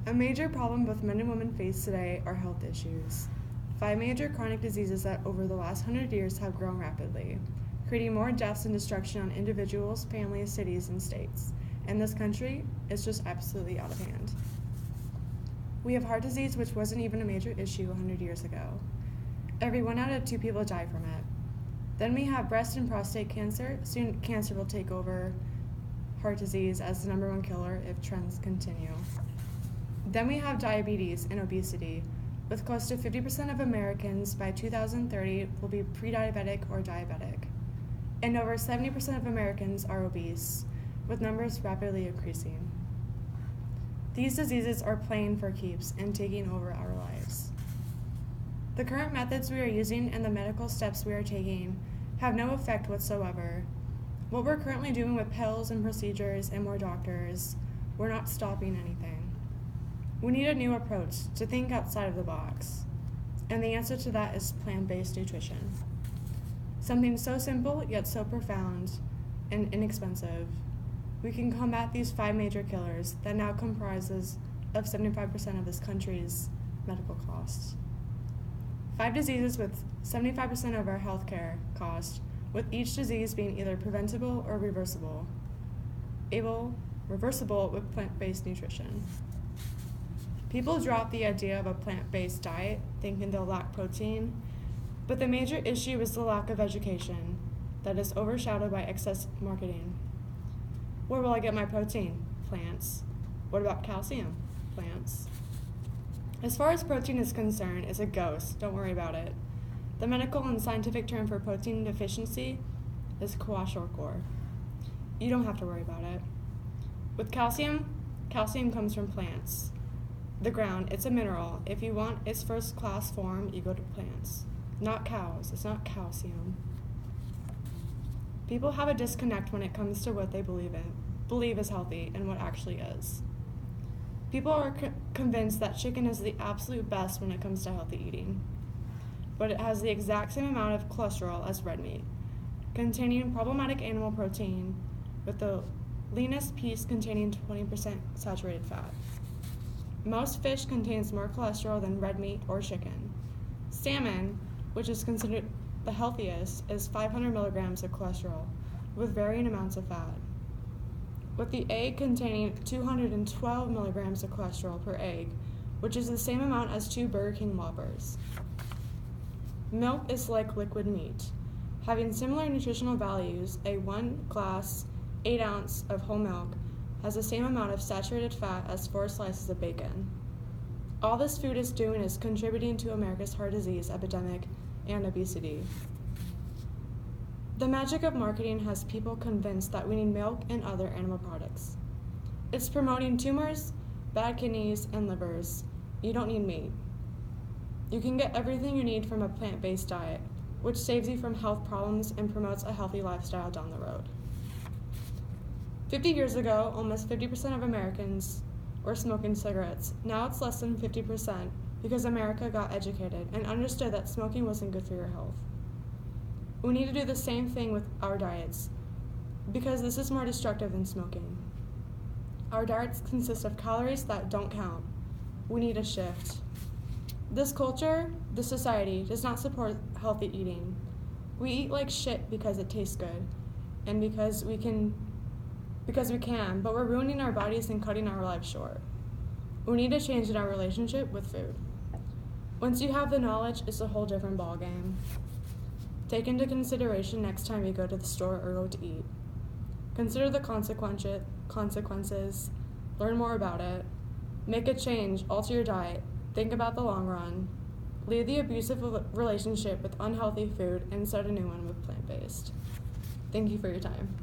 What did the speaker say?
A major problem both men and women face today are health issues. 5 major chronic diseases that over the last 100 years have grown rapidly, creating more deaths and destruction on individuals, families, cities, and states. In this country, it's just absolutely out of hand. We have heart disease, which wasn't even a major issue 100 years ago. Every 1 out of 2 people die from it. Then we have breast and prostate cancer. Soon cancer will take over heart disease as the #1 killer if trends continue. Then we have diabetes and obesity, with close to 50% of Americans by 2030 will be pre-diabetic or diabetic. And over 70% of Americans are obese, with numbers rapidly increasing. These diseases are playing for keeps and taking over our lives. The current methods we are using and the medical steps we are taking have no effect whatsoever. What we're currently doing with pills and procedures and more doctors, we're not stopping anything. We need a new approach to think outside of the box, and the answer to that is plant-based nutrition. Something so simple yet so profound and inexpensive. We can combat these 5 major killers that now comprises of 75% of this country's medical costs. 5 diseases with 75% of our healthcare cost, with each disease being either preventable or reversible with plant-based nutrition. People drop the idea of a plant-based diet, thinking they'll lack protein, but the major issue is the lack of education that is overshadowed by excess marketing. Where will I get my protein? Plants. What about calcium? Plants. As far as protein is concerned, it's a ghost. Don't worry about it. The medical and scientific term for protein deficiency is kwashiorkor. You don't have to worry about it. With calcium, calcium comes from plants. The ground, it's a mineral. If you want its first-class form, you go to plants. Not cows. It's not calcium. People have a disconnect when it comes to what they believe is healthy and what actually is. People are convinced that chicken is the absolute best when it comes to healthy eating, but it has the exact same amount of cholesterol as red meat, containing problematic animal protein, with the leanest piece containing 20% saturated fat. Most fish contains more cholesterol than red meat or chicken. Salmon, which is considered the healthiest, is 500 milligrams of cholesterol, with varying amounts of fat, with the egg containing 212 milligrams of cholesterol per egg, which is the same amount as 2 Burger King Whoppers. Milk is like liquid meat. Having similar nutritional values, a 1 glass, 8 ounce of whole milk has the same amount of saturated fat as 4 slices of bacon. All this food is doing is contributing to America's heart disease epidemic and obesity. The magic of marketing has people convinced that we need milk and other animal products. It's promoting tumors, bad kidneys, and livers. You don't need meat. You can get everything you need from a plant-based diet, which saves you from health problems and promotes a healthy lifestyle down the road. 50 years ago, almost 50% of Americans were smoking cigarettes. Now it's less than 50% because America got educated and understood that smoking wasn't good for your health. We need to do the same thing with our diets because this is more destructive than smoking. Our diets consist of calories that don't count. We need a shift. This culture, this society, does not support healthy eating. We eat like shit because it tastes good and because we can, but we're ruining our bodies and cutting our lives short. We need to change in our relationship with food. Once you have the knowledge, it's a whole different ballgame. Take into consideration next time you go to the store or go to eat. Consider the consequences, learn more about it, make a change, alter your diet, think about the long run, leave the abusive relationship with unhealthy food and start a new one with plant-based. Thank you for your time.